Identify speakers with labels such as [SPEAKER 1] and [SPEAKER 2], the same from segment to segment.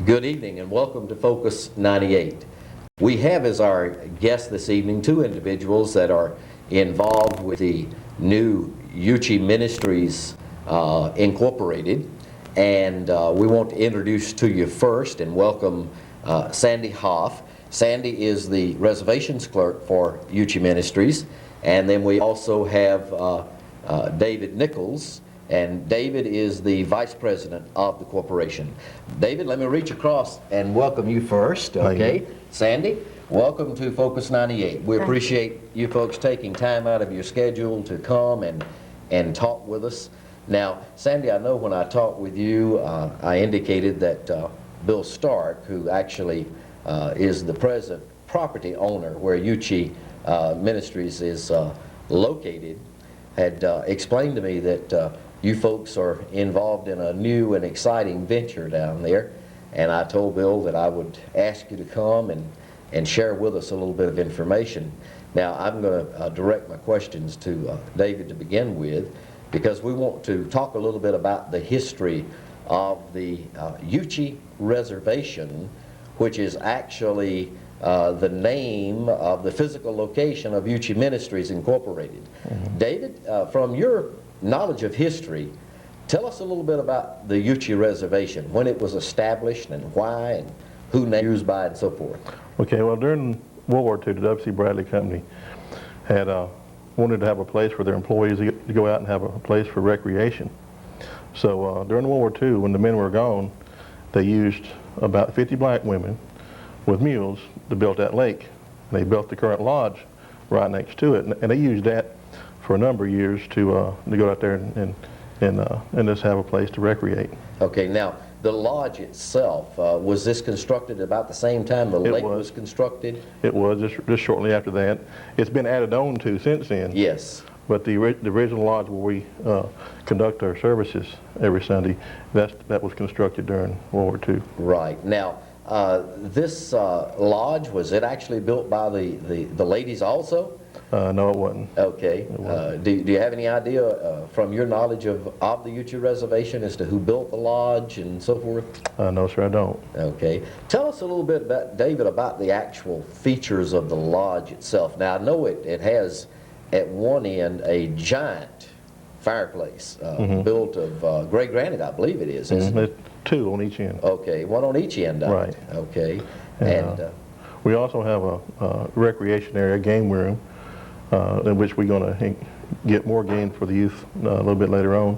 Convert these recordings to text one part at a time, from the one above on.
[SPEAKER 1] Good evening and welcome to Focus 98. We have as our guests this evening two individuals that are involved with the new Yuchi Ministries Incorporated, and we want to introduce to you first and welcome Sandy Hoff. Sandy is the reservations clerk for Yuchi Ministries, and then we also have David Nichols, and David is the vice president of the corporation. David, let me reach across and welcome you first, okay? Sandy, welcome to Focus 98. We appreciate you folks taking time out of your schedule to come and talk with us. Now, Sandy, I know when I talked with you, I indicated that Bill Stark, who actually is the present property owner where Yuchi Ministries is located, had explained to me that you folks are involved in a new and exciting venture down there, and I told Bill that I would ask you to come and share with us a little bit of information. Now, I'm going to direct my questions to David to begin with, because we want to talk a little bit about the history of the Yuchi Reservation, which is actually the name of the physical location of Yuchi Ministries Incorporated. David, from your knowledge of history, tell us a little bit about the Yuchi Reservation, when it was established and why and who named used by it and so forth.
[SPEAKER 2] Okay, well, during World War II, the W.C. Bradley Company had wanted to have a place for their employees to go out and have a place for recreation. So during World War II, when the men were gone, they used about 50 black women with mules to build that lake. They built the current lodge right next to it, and they used that for a number of years to go out there and just have a place to recreate.
[SPEAKER 1] Okay, now the lodge itself, was this constructed about the same time the lake was constructed?
[SPEAKER 2] It was, just shortly after that. It's been added on to since then.
[SPEAKER 1] Yes.
[SPEAKER 2] But the original lodge where we conduct our services every Sunday, that was constructed during World War II.
[SPEAKER 1] Right. Now, this lodge, was it actually built by the ladies also?
[SPEAKER 2] No, it wasn't.
[SPEAKER 1] Okay. Do you have any idea from your knowledge of the Yuchi Reservation as to who built the lodge and so forth?
[SPEAKER 2] No, sir, I don't.
[SPEAKER 1] Okay. Tell us a little bit about, David, about the actual features of the lodge itself. Now, I know it has at one end a giant fireplace built of gray granite, I believe it is, isn't it?
[SPEAKER 2] Two on each end.
[SPEAKER 1] Okay, one on each end.
[SPEAKER 2] Right.
[SPEAKER 1] Okay. And
[SPEAKER 2] we also have a recreation area, game room, in which we're going to get more gain for the youth a little bit later on.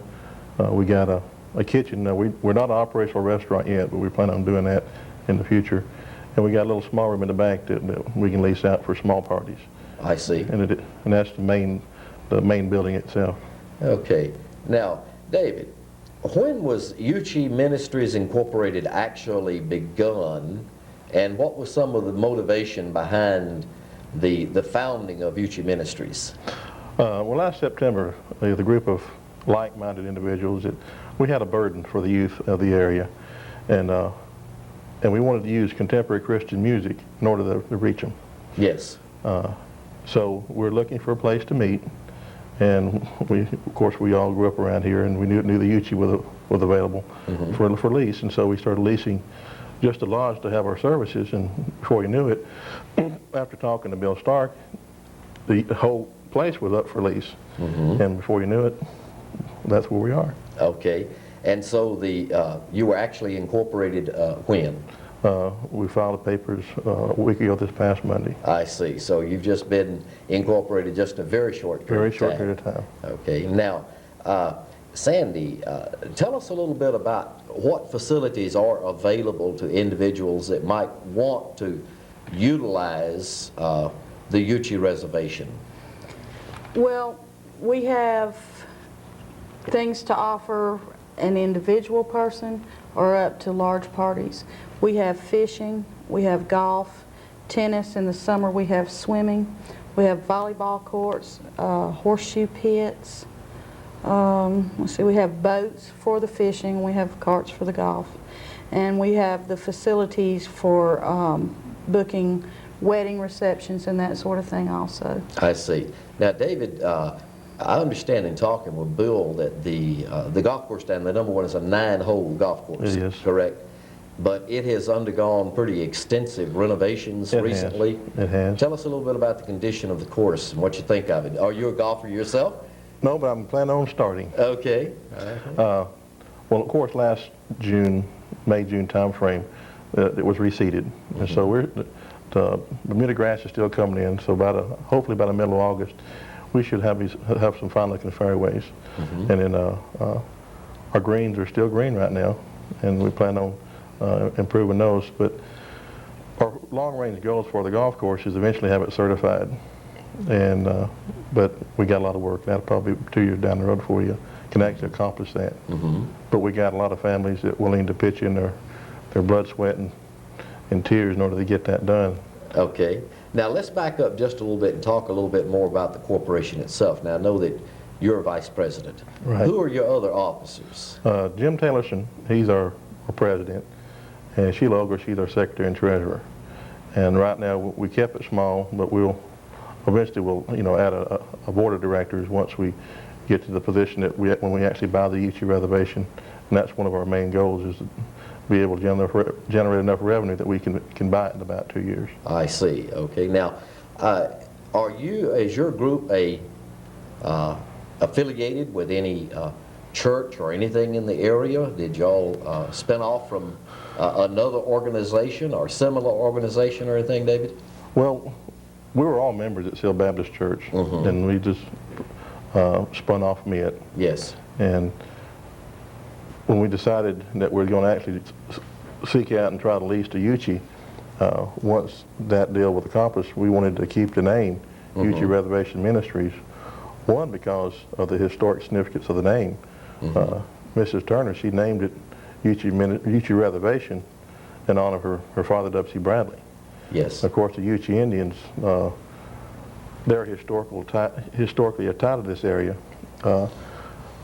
[SPEAKER 2] We got a kitchen. We're not an operational restaurant yet, but we plan on doing that in the future. And we got a little small room in the back that we can lease out for small parties.
[SPEAKER 1] I see.
[SPEAKER 2] And that's the main building itself.
[SPEAKER 1] Okay. Now, David, when was Yuchi Ministries Incorporated actually begun, and what was some of the motivation behind the founding of Yuchi Ministries?
[SPEAKER 2] Well, last September, the group of like-minded individuals, we had a burden for the youth of the area, and we wanted to use contemporary Christian music in order to reach them. Yes. So we're looking for a place to meet, and of course, we all grew up around here, and we knew the Yuchi was available for lease, and so we started leasing just a lodge to have our services. And before you knew it, after talking to Bill Stark, the whole place was up for lease, and before you knew it, that's where we are.
[SPEAKER 1] Okay, and so you were actually incorporated when?
[SPEAKER 2] We filed the papers a week ago this past Monday.
[SPEAKER 1] I see. So you've just been incorporated just a very short period of time.
[SPEAKER 2] Very short period of time.
[SPEAKER 1] Okay. Now, Sandy, tell us a little bit about what facilities are available to individuals that might want to utilize the Yuchi Reservation.
[SPEAKER 3] Well, we have things to offer an individual person or up to large parties. We have fishing, we have golf, tennis. In the summer we have swimming, we have volleyball courts, horseshoe pits. Let's see, we have boats for the fishing, we have carts for the golf, and we have the facilities for booking wedding receptions and that sort of thing also.
[SPEAKER 1] I see. Now, David, I understand in talking with Bill that the golf course down there, number one, is a 9-hole golf course.
[SPEAKER 2] It is.
[SPEAKER 1] Correct? but it has undergone pretty extensive renovations
[SPEAKER 2] It has.
[SPEAKER 1] recently.
[SPEAKER 2] It has.
[SPEAKER 1] Tell us a little bit about the condition of the course and what you think of it. Are you a golfer yourself?
[SPEAKER 2] No, but I'm planning on starting.
[SPEAKER 1] Okay.
[SPEAKER 2] Well, of course, last May, June timeframe, it was reseeded. And so the Bermuda grass is still coming in, so hopefully by the middle of August, we should have some fine-looking fairways. And then our greens are still green right now, and we plan on improving those. But our long-range goals for the golf course is eventually have it certified. And but we got a lot of work. That'll probably be 2 years down the road before you can actually accomplish that. But we got a lot of families that are willing to pitch in their blood, sweat, and tears in order to get that done.
[SPEAKER 1] Okay. Now let's back up just a little bit and talk a little bit more about the corporation itself. Now I know that you're a vice president.
[SPEAKER 2] Right.
[SPEAKER 1] Who are your other officers?
[SPEAKER 2] Jim Taylorson, he's our president, and Sheila Ogre, she's our secretary and treasurer. And right now we kept it small, but we'll add a board of directors once we get to the position that when we actually buy the Yuchi reservation. And that's one of our main goals, is to be able to generate enough revenue that we can buy it in about 2 years.
[SPEAKER 1] I see. Okay. Now, are you, as your group, affiliated with any church or anything in the area? Did y'all spin off from another organization or similar organization or anything, David?
[SPEAKER 2] Well, we were all members at Seal Baptist Church, and we just spun off from it.
[SPEAKER 1] Yes.
[SPEAKER 2] And when we decided that we're going to actually seek out and try to lease to Yuchi, once that deal was accomplished, we wanted to keep the name Yuchi Reservation Ministries. One, because of the historic significance of the name. Mrs. Turner, she named it Yuchi Reservation in honor of her father, W.C. Bradley.
[SPEAKER 1] Yes.
[SPEAKER 2] Of course, the Yuchi Indians, they're historically tied to this area.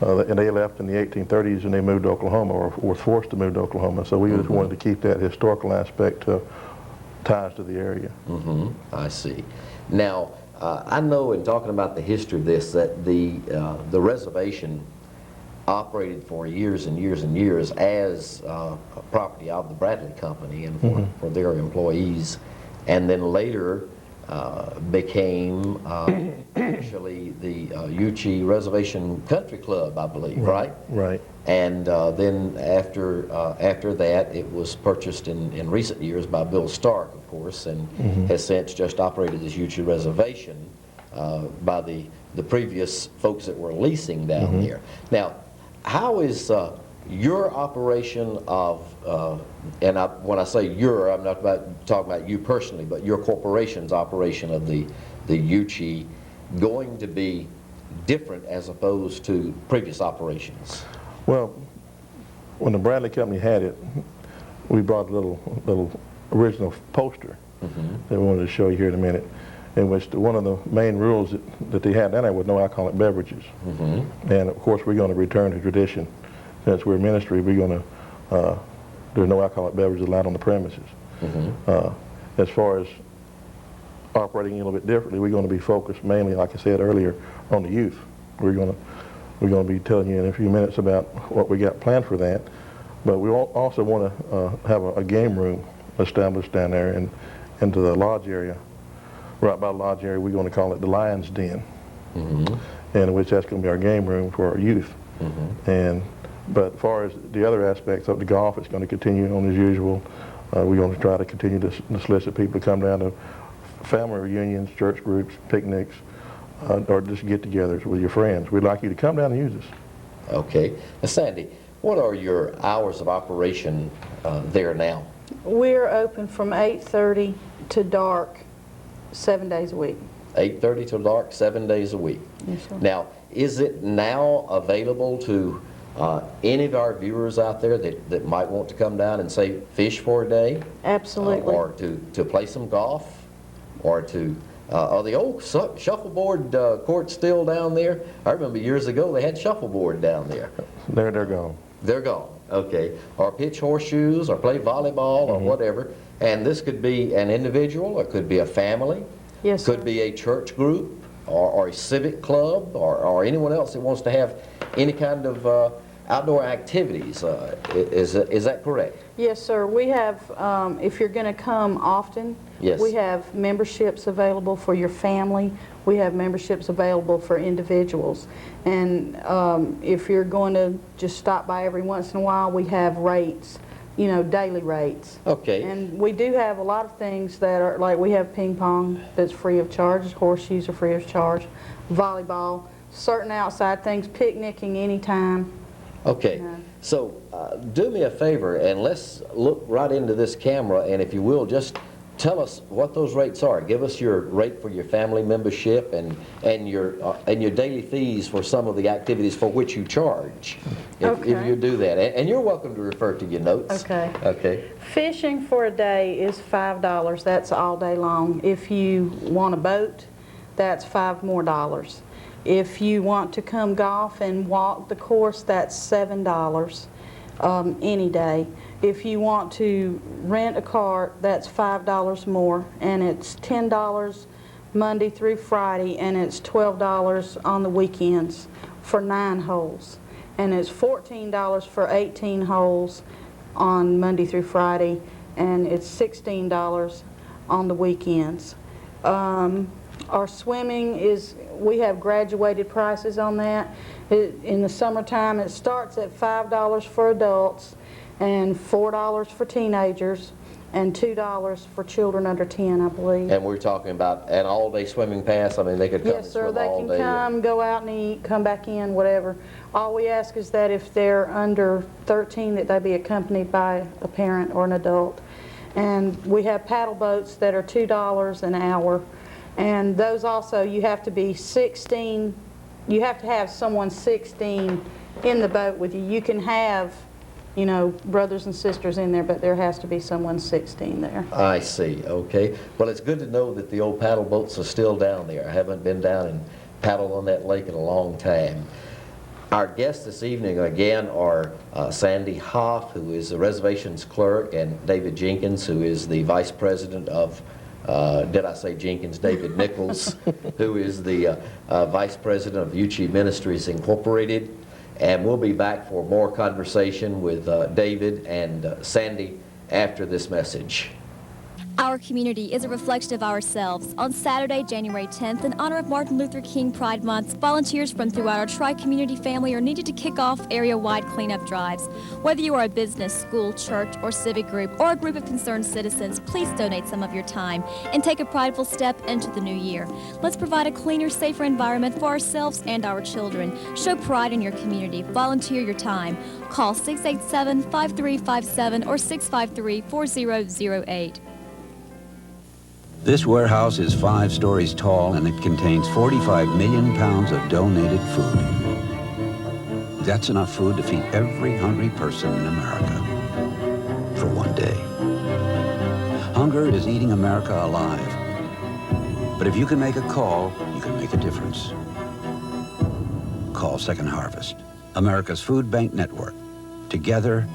[SPEAKER 2] And they left in the 1830s and they moved to Oklahoma, or were forced to move to Oklahoma. So we just wanted to keep that historical aspect ties to the area.
[SPEAKER 1] I see. Now, I know in talking about the history of this that the reservation operated for years and years and years as a property of the Bradley Company and for their employees, and then later became actually the Yuchi Reservation Country Club, I believe, right?
[SPEAKER 2] Right.
[SPEAKER 1] And then after that, it was purchased in recent years by Bill Stark, of course, and has since just operated as Yuchi Reservation by the previous folks that were leasing down there. Now, how is your operation of, when I say your, I'm not talking about you personally, but your corporation's operation of the Yuchi going to be different as opposed to previous operations?
[SPEAKER 2] Well, when the Bradley Company had it, we brought a little original poster that we wanted to show you here in a minute, in which one of the main rules that they had down there was no alcoholic beverages. And of course, we're going to return to tradition. Since we're a ministry, we're going to, there's no alcoholic beverages allowed on the premises. As far as operating a little bit differently, we're going to be focused mainly, like I said earlier, on the youth. We're going to be telling you in a few minutes about what we got planned for that. But we also want to have a game room established down there and into the lodge area. Right by the lodge area, we're going to call it the Lion's Den, and which that's going to be our game room for our youth. But as far as the other aspects of the golf, it's going to continue on as usual. We're going to try to continue to solicit people to come down to family reunions, church groups, picnics, or just get-togethers with your friends. We'd like you to come down and use us.
[SPEAKER 1] Okay. Now, Sandy, what are your hours of operation there now?
[SPEAKER 3] We're open from 8:30 to dark, 7 days a week.
[SPEAKER 1] 8:30 till dark, 7 days a week.
[SPEAKER 3] Yes, sir.
[SPEAKER 1] Now, is it now available to any of our viewers out there that might want to come down and, say, fish for a day?
[SPEAKER 3] Absolutely.
[SPEAKER 1] Or to play some golf? Or to, are the old shuffleboard courts still down there? I remember years ago they had shuffleboard down there.
[SPEAKER 2] They're gone.
[SPEAKER 1] They're gone, okay. Or pitch horseshoes, or play volleyball, or whatever. And this could be an individual, or it could be a family.
[SPEAKER 3] Yes,
[SPEAKER 1] Could
[SPEAKER 3] sir.
[SPEAKER 1] be a church group, or a civic club, or anyone else that wants to have any kind of outdoor activities. Is that correct?
[SPEAKER 3] Yes, sir. We have, if you're going to come often,
[SPEAKER 1] Yes.
[SPEAKER 3] we have memberships available for your family. We have memberships available for individuals. And if you're going to just stop by every once in a while, we have rates, you know, daily rates.
[SPEAKER 1] Okay.
[SPEAKER 3] And we do have a lot of things that are, like we have ping pong that's free of charge, horseshoes are free of charge, volleyball, certain outside things, picnicking anytime.
[SPEAKER 1] Okay, so do me a favor and let's look right into this camera, and if you will, just tell us what those rates are. Give us your rate for your family membership and your daily fees for some of the activities for which you charge, if you do that. And you're welcome to refer to your notes.
[SPEAKER 3] Okay.
[SPEAKER 1] Okay.
[SPEAKER 3] Fishing for a day is $5. That's all day long. If you want a boat, that's $5 more. If you want to come golf and walk the course, that's $7 any day. If you want to rent a car, that's $5 more, and it's $10 Monday through Friday, and it's $12 on the weekends for 9 holes. And it's $14 for 18 holes on Monday through Friday, and it's $16 on the weekends. Our swimming is, we have graduated prices on that. In the summertime, it starts at $5 for adults and $4 for teenagers and $2 for children under 10, I believe.
[SPEAKER 1] And we're talking about an all-day swimming pass? I mean, they could come and
[SPEAKER 3] Yes, sir,
[SPEAKER 1] swim
[SPEAKER 3] they
[SPEAKER 1] all
[SPEAKER 3] can
[SPEAKER 1] day?
[SPEAKER 3] come, go out and eat, come back in, whatever. All we ask is that if they're under 13, that they be accompanied by a parent or an adult. And we have paddle boats that are $2 an hour. And those also, you have to be 16, you have to have someone 16 in the boat with you. You can have, you know, brothers and sisters in there, but there has to be someone 16 there.
[SPEAKER 1] I see, okay. Well, it's good to know that the old paddle boats are still down there. I haven't been down and paddled on that lake in a long time. Our guests this evening again are Sandy Hoff, who is the reservations clerk, and David Jenkins, who is the vice president of did I say Jenkins? David Nichols, who is the Vice President of Yuchi Ministries Incorporated. And we'll be back for more conversation with David and Sandy after this message.
[SPEAKER 4] Our community is a reflection of ourselves. On Saturday, January 10th, in honor of Martin Luther King Pride Month, volunteers from throughout our tri-community family are needed to kick off area-wide cleanup drives. Whether you are a business, school, church, or civic group, or a group of concerned citizens, please donate some of your time and take a prideful step into the new year. Let's provide a cleaner, safer environment for ourselves and our children. Show pride in your community. Volunteer your time. Call 687-5357 or 653-4008.
[SPEAKER 5] This warehouse is 5 stories tall and it contains 45 million pounds of donated food. That's enough food to feed every hungry person in America for one day. Hunger is eating America alive. But if you can make a call, you can make a difference. Call Second Harvest, America's food bank network. Together,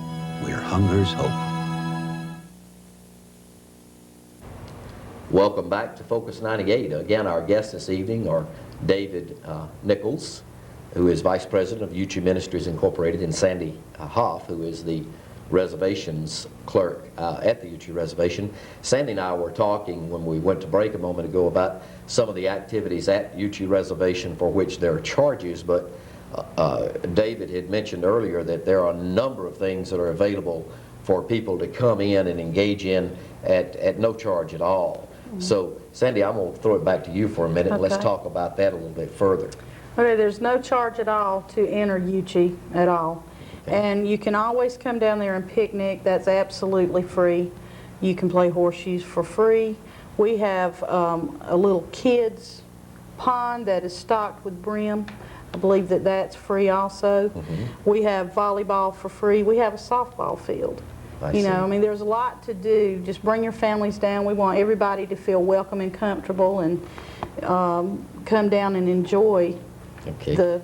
[SPEAKER 5] we're hunger's hope.
[SPEAKER 1] Welcome back to Focus 98. Again, our guests this evening are David Nichols, who is Vice President of Yuchi Ministries Incorporated, and Sandy Hoff, who is the reservations clerk at the Yuchi Reservation. Sandy and I were talking when we went to break a moment ago about some of the activities at Yuchi Reservation for which there are charges, but David had mentioned earlier that there are a number of things that are available for people to come in and engage in at no charge at all. So, Sandy, I'm going to throw it back to you for a minute, and let's talk about that a little bit further.
[SPEAKER 3] Okay, there's no charge at all to enter Yuchi at all. Okay. And you can always come down there and picnic. That's absolutely free. You can play horseshoes for free. We have a little kids pond that is stocked with brim. I believe that that's free also. We have volleyball for free. We have a softball field. You know, I mean, there's a lot to do. Just bring your families down. We want everybody to feel welcome and comfortable and come down and enjoy the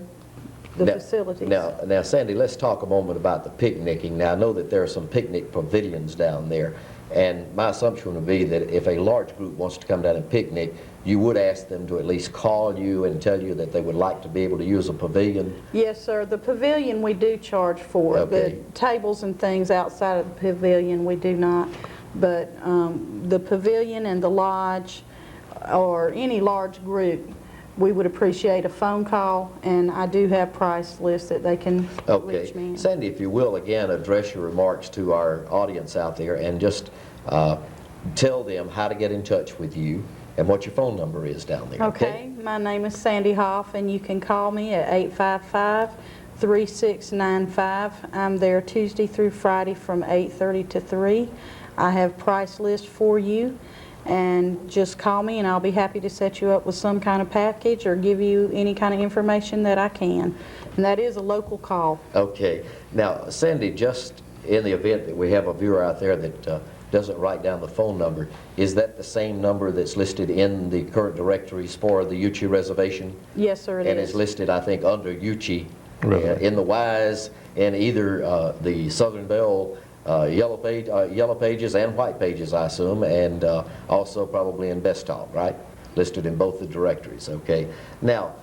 [SPEAKER 3] facilities.
[SPEAKER 1] Now, Sandy, let's talk a moment about the picnicking. Now, I know that there are some picnic pavilions down there, and my assumption would be that if a large group wants to come down and picnic, you would ask them to at least call you and tell you that they would like to be able to use a pavilion?
[SPEAKER 3] Yes, sir. The pavilion we do charge for.
[SPEAKER 1] Okay.
[SPEAKER 3] The tables and things outside of the pavilion we do not. But the pavilion and the lodge, or any large group, we would appreciate a phone call, and I do have price lists that they can reach me.
[SPEAKER 1] Okay. Sandy, if you will, again, address your remarks to our audience out there and just tell them how to get in touch with you and what your phone number is down there.
[SPEAKER 3] Okay. My name is Sandy Hoff, and you can call me at 855-3695. I'm there Tuesday through Friday from 8:30 to 3. I have price lists for you, and just call me and I'll be happy to set you up with some kind of package or give you any kind of information that I can. And that is a local call.
[SPEAKER 1] Okay. Now, Sandy, just in the event that we have a viewer out there that doesn't write down the phone number, is that the same number that's listed in the current directories for the Yuchi reservation?
[SPEAKER 3] Yes, sir, it
[SPEAKER 1] and
[SPEAKER 3] is.
[SPEAKER 1] it's listed, I think, under Yuchi
[SPEAKER 2] Right.
[SPEAKER 1] in the WISE, in either the Southern Bell yellow pages and white pages, I assume, and also probably in Best Talk, right? Listed in both the directories. Okay. Now,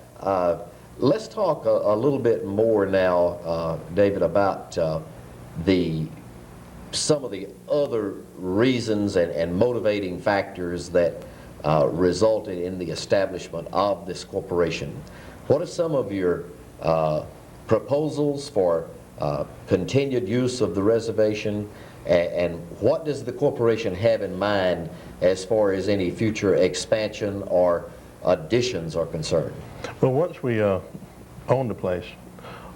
[SPEAKER 1] let's talk a little bit more now, David, about some of the other reasons and motivating factors that resulted in the establishment of this corporation. What are some of your proposals for continued use of the reservation, and what does the corporation have in mind as far as any future expansion or additions are concerned?
[SPEAKER 2] Well, once we own the place,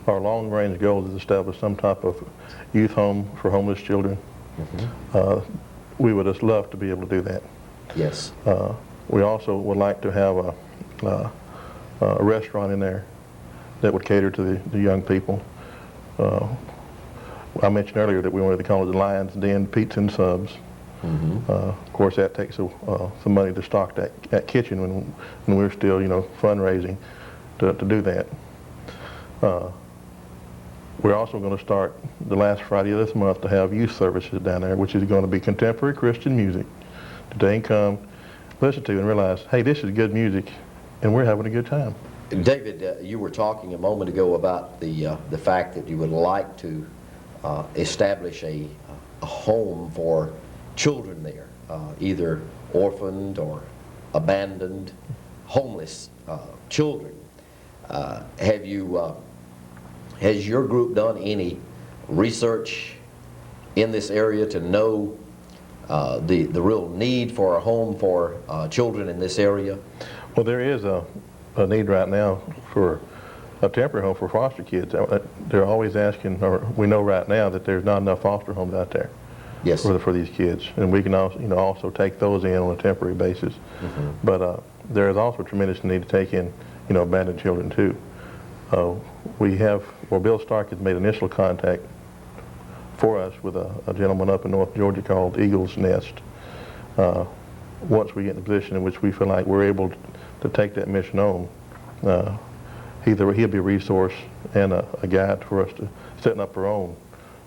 [SPEAKER 2] our long-range goal is to establish some type of youth home for homeless children. We would just love to be able to do that.
[SPEAKER 1] Yes.
[SPEAKER 2] We also would like to have a restaurant in there that would cater to the young people. I mentioned earlier that we wanted to call it the Lion's Den Pizza and Subs. Of course, that takes some money to stock that kitchen when we're still, fundraising to do that. We're also going to start the last Friday of this month to have youth services down there, which is going to be contemporary Christian music that they can come listen to and realize, hey, this is good music, and we're having a good time.
[SPEAKER 1] David, you were talking a moment ago about the fact that you would like to establish a home for children there, either orphaned or abandoned, homeless children. Has your group done any research in this area to know the real need for a home for children in this area?
[SPEAKER 2] Well, there is a need right now for a temporary home for foster kids. They're always asking, or we know right now that there's not enough foster homes out there.
[SPEAKER 1] Yes.
[SPEAKER 2] For these kids, and we can also, also take those in on a temporary basis. But there is also a tremendous need to take in, abandoned children too. Bill Stark has made initial contact for us with a gentleman up in North Georgia called Eagle's Nest. Once we get in a position in which we feel like we're able to take that mission on, he'll be a resource and a guide for us to setting up our own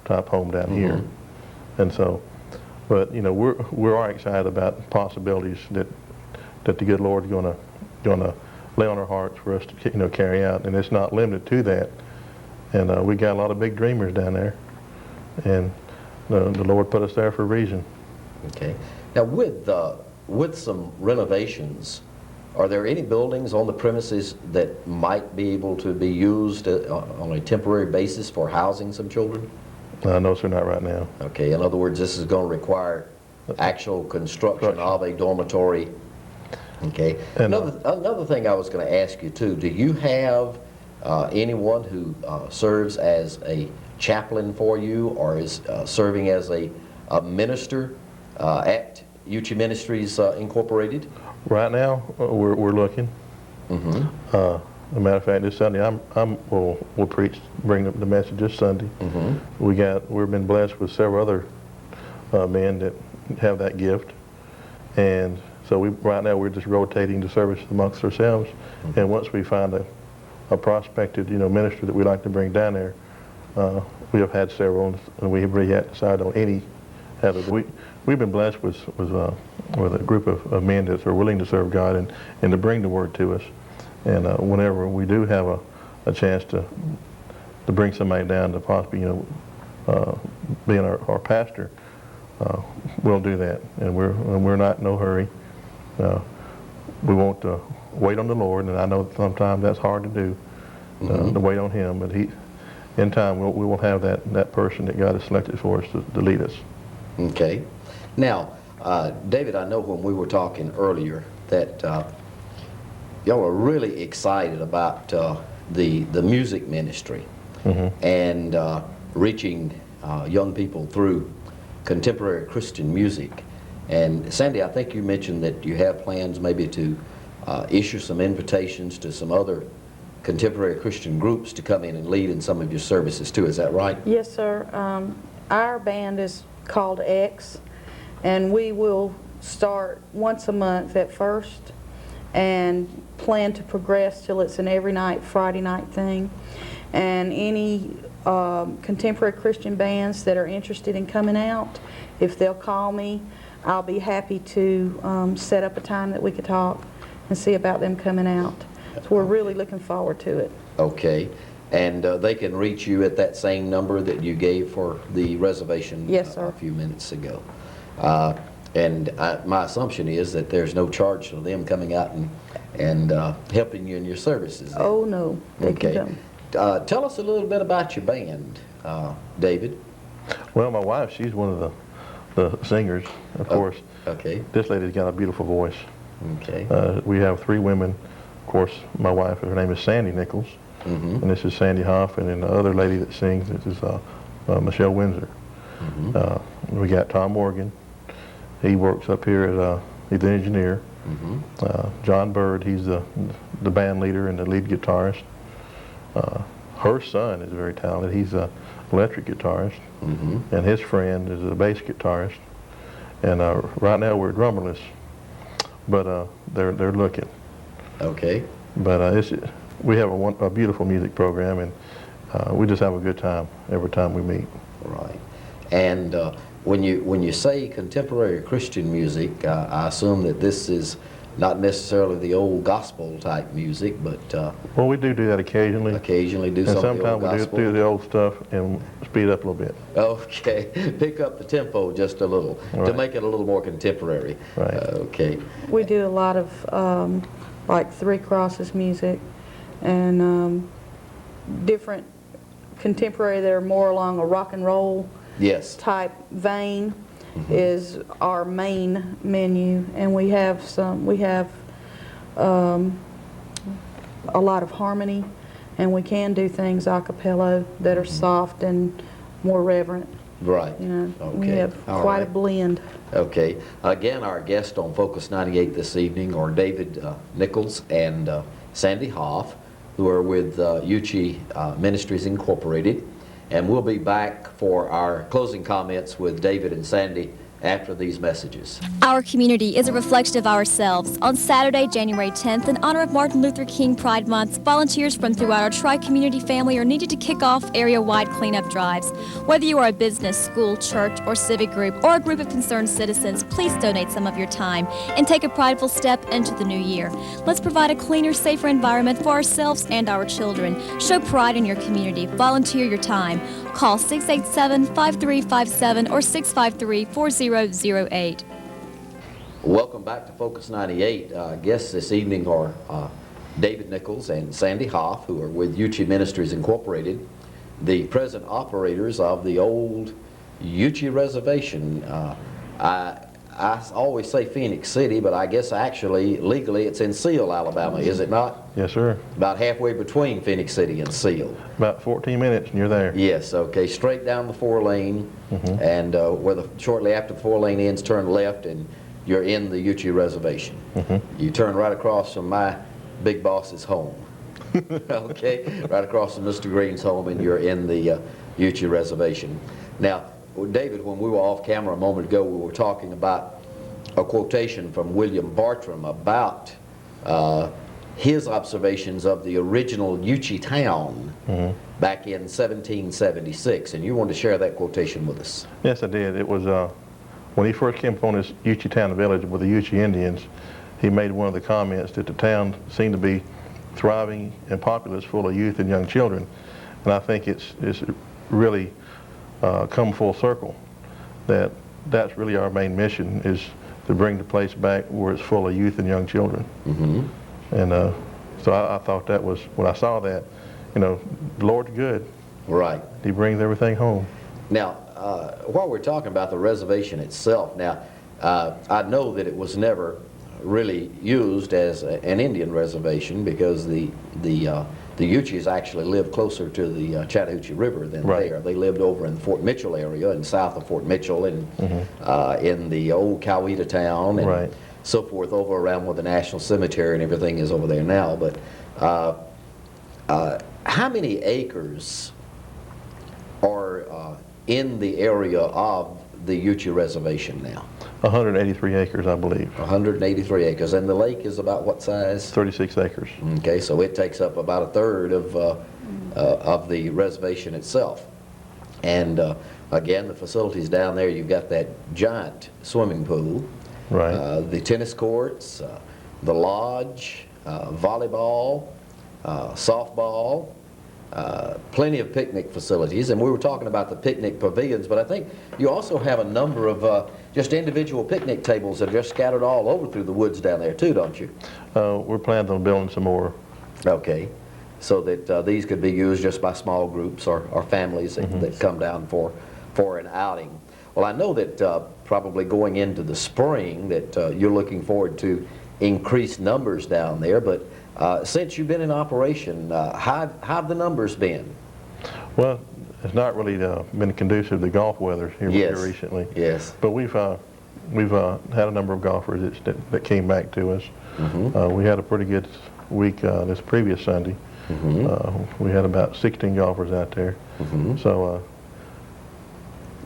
[SPEAKER 2] type home down here. And so, but we are excited about possibilities that the good Lord is going to lay on our hearts for us to carry out, and it's not limited to that. And we got a lot of big dreamers down there, and the Lord put us there for a reason.
[SPEAKER 1] Okay. Now, with some renovations, are there any buildings on the premises that might be able to be used on a temporary basis for housing some children?
[SPEAKER 2] No, sir, not right now.
[SPEAKER 1] Okay. In other words, this is going to require actual construction of a dormitory. Okay.
[SPEAKER 2] And,
[SPEAKER 1] another thing I was going to ask you too, do you have anyone who serves as a chaplain for you, or is serving as a minister at Yuchi Ministries Incorporated?
[SPEAKER 2] Right now, we're looking. As a matter of fact, this Sunday, we'll bring the message this Sunday. We've been blessed with several other men that have that gift, and so right now we're just rotating the service amongst ourselves. And once we find a prospective, minister that we like to bring down there, we have had several, and we have really had decided on any. We've been blessed with with a group of men that are willing to serve God and to bring the Word to us. And whenever we do have a chance to bring somebody down to possibly, being our pastor, we'll do that. And we're not in no hurry. We won't wait on the Lord, and I know sometimes that's hard to do, to wait on Him. But in time, we will have that person that God has selected for us to lead us.
[SPEAKER 1] Okay. Now, David, I know when we were talking earlier that y'all are really excited about the music ministry and reaching young people through contemporary Christian music. And Sandy, I think you mentioned that you have plans maybe to issue some invitations to some other contemporary Christian groups to come in and lead in some of your services too. Is that right?
[SPEAKER 3] Yes, sir. Our band is called X, and we will start once a month at first and plan to progress till it's an every night, Friday night thing. And any contemporary Christian bands that are interested in coming out, if they'll call me, I'll be happy to set up a time that we could talk and see about them coming out. So we're really looking forward to it.
[SPEAKER 1] Okay. And they can reach you at that same number that you gave for the reservation.
[SPEAKER 3] Yes, sir.
[SPEAKER 1] A few minutes ago. And my assumption is that there's no charge to them coming out and helping you in your services.
[SPEAKER 3] Oh, no. They can come.
[SPEAKER 1] Tell us a little bit about your band, David.
[SPEAKER 2] Well, my wife, she's one of the singers, of course.
[SPEAKER 1] Okay.
[SPEAKER 2] This lady's got a beautiful voice.
[SPEAKER 1] Okay.
[SPEAKER 2] We have 3 women. Of course, my wife, her name is Sandy Nichols, and this is Sandy Hoff, and then the other lady that sings, this is Michelle Windsor. We got Tom Morgan. He works up here at, he's an engineer. John Bird, he's the band leader and the lead guitarist. Her son is very talented. He's an electric guitarist, and his friend is a bass guitarist. And right now we're drummerless, but they're looking.
[SPEAKER 1] Okay.
[SPEAKER 2] But we have a beautiful music program, and we just have a good time every time we meet.
[SPEAKER 1] Right. And when you say contemporary Christian music, I assume that this is not necessarily the old gospel type music, but
[SPEAKER 2] Well, we do that occasionally.
[SPEAKER 1] occasionally do
[SPEAKER 2] And
[SPEAKER 1] some of the old
[SPEAKER 2] sometimes we
[SPEAKER 1] gospel.
[SPEAKER 2] do the old stuff and speed up a little bit.
[SPEAKER 1] Okay, pick up the tempo just a little to
[SPEAKER 2] Right.
[SPEAKER 1] make it a little more contemporary.
[SPEAKER 2] Right.
[SPEAKER 1] Okay.
[SPEAKER 3] We do a lot of like Three Crosses music and different contemporary that are more along a rock and roll
[SPEAKER 1] Yes.
[SPEAKER 3] type vein is our main menu, and we have a lot of harmony, and we can do things a cappella that are soft and more reverent.
[SPEAKER 1] Right.
[SPEAKER 3] You know, we
[SPEAKER 1] Okay.
[SPEAKER 3] have
[SPEAKER 1] All
[SPEAKER 3] quite a
[SPEAKER 1] right.
[SPEAKER 3] blend.
[SPEAKER 1] Okay. Again, our guests on Focus 98 this evening are David Nichols and Sandy Hoff, who are with Yuchi Ministries Incorporated. And we'll be back for our closing comments with David and Sandy after these messages.
[SPEAKER 4] Our community is a reflection of ourselves. On Saturday, January 10th, in honor of Martin Luther King Pride Month, volunteers from throughout our tri-community family are needed to kick off area-wide cleanup drives. Whether you are a business, school, church, or civic group, or a group of concerned citizens, please donate some of your time and take a prideful step into the new year. Let's provide a cleaner, safer environment for ourselves and our children. Show pride in your community. Volunteer your time. Call 687-5357 or 653-4008.
[SPEAKER 1] Welcome back to Focus 98. Guests this evening are David Nichols and Sandy Hoff, who are with Yuchi Ministries Incorporated, the present operators of the old Yuchi Reservation. I always say Phoenix City, but I guess actually, legally, it's in Seal, Alabama, is it not?
[SPEAKER 2] Yes, sir.
[SPEAKER 1] About halfway between Phoenix City and Seal.
[SPEAKER 2] About 14 minutes and you're there.
[SPEAKER 1] Yes, okay, straight down the 4-lane, and shortly after the 4-lane ends, turn left, and you're in the Yuchi Reservation. You turn right across from my big boss's home. Okay, right across from Mr. Green's home, and you're in the Yuchi Reservation. Now, David, when we were off camera a moment ago, we were talking about a quotation from William Bartram about his observations of the original Yuchi town back in 1776, and you want to share that quotation with us.
[SPEAKER 2] Yes, I did. It was when he first came upon this Yuchi town village with the Yuchi Indians, he made one of the comments that the town seemed to be thriving and populous, full of youth and young children. And I think it's really come full circle. That's really our main mission, is to bring the place back where it's full of youth and young children. And so I thought that was, when I saw that, you know, the Lord's good.
[SPEAKER 1] Right.
[SPEAKER 2] He brings everything home.
[SPEAKER 1] Now, while we're talking about the reservation itself, now, I know that it was never really used as an Indian reservation, because the Yuchis actually lived closer to the Chattahoochee River than there. They lived over in the Fort Mitchell area, and south of Fort Mitchell, and in the old Coweta town, and so forth, over around where the National Cemetery and everything is over there now. But how many acres are in the area of the Yuchi reservation now?
[SPEAKER 2] 183 acres, I believe.
[SPEAKER 1] 183 acres. And the lake is about what size?
[SPEAKER 2] 36 acres.
[SPEAKER 1] Okay, so it takes up about a third of the reservation itself. And again, the facilities down there, you've got that giant swimming pool, the tennis courts, the lodge, volleyball, softball, plenty of picnic facilities. And we were talking about the picnic pavilions, but I think you also have a number of just individual picnic tables that are just scattered all over through the woods down there too, don't you?
[SPEAKER 2] We're planning on building some more.
[SPEAKER 1] Okay, so that these could be used just by small groups or families that come down for an outing. Well, I know that probably going into the spring that you're looking forward to increased numbers down there, but since you've been in operation, how have the numbers been? Well,
[SPEAKER 2] it's not really been conducive to golf weather here recently.
[SPEAKER 1] Yes.
[SPEAKER 2] But we've had a number of golfers that came back to us. We had a pretty good week this previous Sunday. We had about 16 golfers out there. So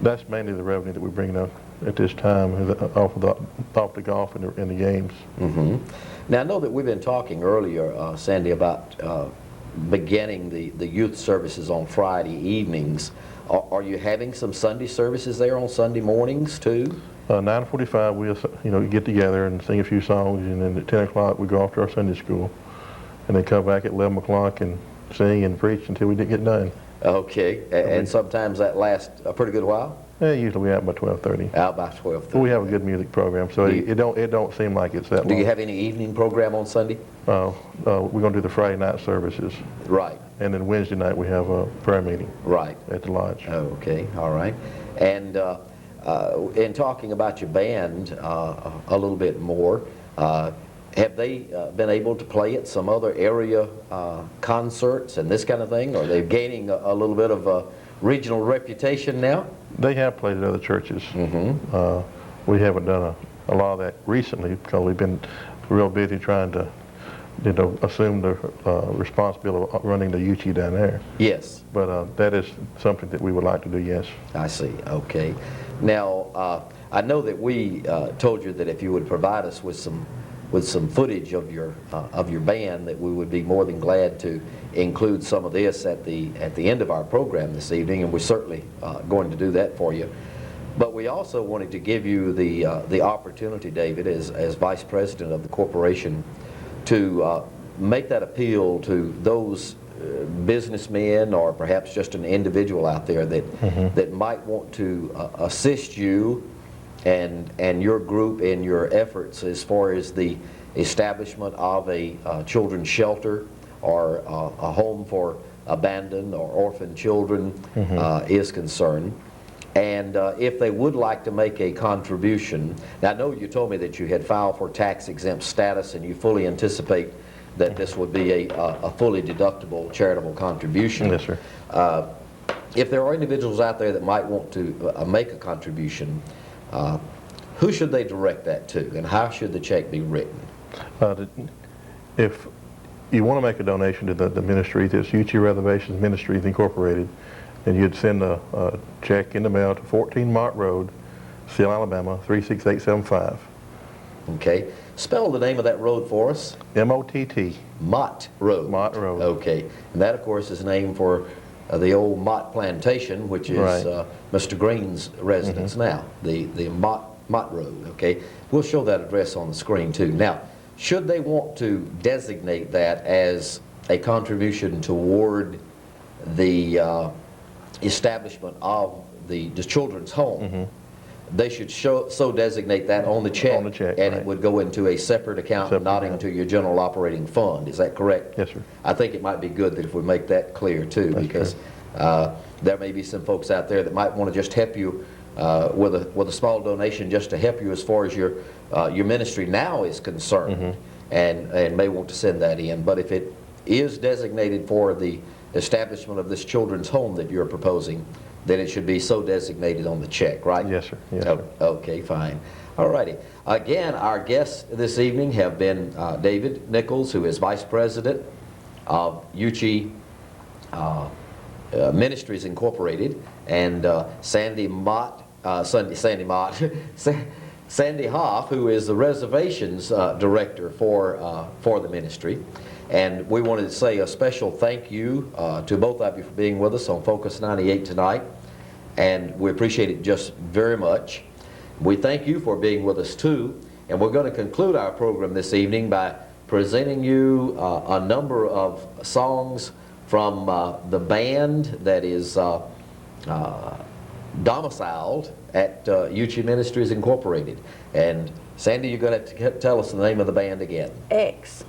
[SPEAKER 2] that's mainly the revenue that we're bringing up at this time, off the golf and the games.
[SPEAKER 1] Now, I know that we've been talking earlier, Sandy, about beginning the youth services on Friday evenings. Are you having some Sunday services there on Sunday mornings too?
[SPEAKER 2] 9:45 we'll get together and sing a few songs, and then at 10 o'clock we go off to our Sunday school, and then come back at 11 o'clock and sing and preach until we get done.
[SPEAKER 1] Okay, and sometimes that lasts a pretty good while?
[SPEAKER 2] Yeah, usually we're out by 12:30.
[SPEAKER 1] Out by 12:30.
[SPEAKER 2] We have a good music program, so it don't seem like it's that long.
[SPEAKER 1] Do you have any evening program on Sunday?
[SPEAKER 2] We're going to do the Friday night services.
[SPEAKER 1] Right.
[SPEAKER 2] And then Wednesday night we have a prayer meeting.
[SPEAKER 1] Right.
[SPEAKER 2] At the lodge.
[SPEAKER 1] Okay, all right. And in talking about your band a little bit more, have they been able to play at some other area concerts and this kind of thing? Are they gaining a little bit of a regional reputation now?
[SPEAKER 2] They have played at other churches. We haven't done a lot of that recently because we've been real busy trying to assume the responsibility of running the Yuchi down there.
[SPEAKER 1] Yes.
[SPEAKER 2] But that is something that we would like to do, yes.
[SPEAKER 1] I see, okay. Now, I know that we told you that if you would provide us with some footage of your band, that we would be more than glad to include some of this at the end of our program this evening, and we're certainly going to do that for you. But we also wanted to give you the opportunity, David, as Vice President of the corporation, to make that appeal to those businessmen or perhaps just an individual out there that might want to assist you and your group in your efforts as far as the establishment of a children's shelter or a home for abandoned or orphaned children is concerned. And if they would like to make a contribution, now I know you told me that you had filed for tax-exempt status and you fully anticipate that this would be a fully deductible charitable contribution.
[SPEAKER 2] Yes, sir.
[SPEAKER 1] If there are individuals out there that might want to make a contribution, who should they direct that to, and how should the check be written?
[SPEAKER 2] If you want to make a donation to the ministry, it's Yuchi Reservations Ministries Incorporated, and you'd send a check in the mail to 14 Mott Road, Seal, Alabama, 36875.
[SPEAKER 1] Okay. Spell the name of that road for us.
[SPEAKER 2] M-O-T-T.
[SPEAKER 1] Mott Road.
[SPEAKER 2] Mott Road.
[SPEAKER 1] Okay. And that, of course, is named for the old Mott Plantation, which is Mr. Green's residence now. The Mott Mott Road, okay? We'll show that address on the screen too. Now, should they want to designate that as a contribution toward the establishment of the children's home, they should so designate that on the check.
[SPEAKER 2] On the check,
[SPEAKER 1] and
[SPEAKER 2] right.
[SPEAKER 1] it would go into a separate account,
[SPEAKER 2] Separate
[SPEAKER 1] not
[SPEAKER 2] account.
[SPEAKER 1] into your general operating fund. Is that correct?
[SPEAKER 2] Yes, sir.
[SPEAKER 1] I think it might be good that if we make that clear too,
[SPEAKER 2] That's
[SPEAKER 1] because there may be some folks out there that might want to just help you with a small donation, just to help you as far as your ministry now is concerned, and may want to send that in. But if it is designated for the establishment of this children's home that you're proposing, then it should be so designated on the check, right?
[SPEAKER 2] Yes, sir. Yes, sir.
[SPEAKER 1] Okay, fine. All righty. Again, our guests this evening have been David Nichols, who is Vice President of Yuchi Ministries Incorporated, and Sandy Hoff, who is the Reservations Director for the ministry. And we wanted to say a special thank you to both of you for being with us on Focus 98 tonight, and we appreciate it just very much. We thank you for being with us too, and we're going to conclude our program this evening by presenting you a number of songs from the band that is domiciled at Yuchi Ministries Incorporated. And Sandy, you're going to have to tell us the name of the band again.
[SPEAKER 3] X.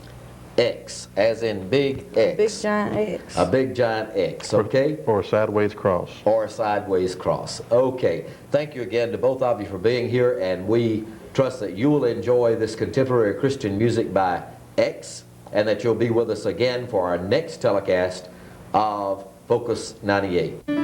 [SPEAKER 1] X, as in big X.
[SPEAKER 3] Big giant X.
[SPEAKER 1] A big giant X, okay?
[SPEAKER 2] Or a sideways cross.
[SPEAKER 1] Or a sideways cross. Okay. Thank you again to both of you for being here, and we trust that you will enjoy this contemporary Christian music by X, and that you'll be with us again for our next telecast of Focus 98.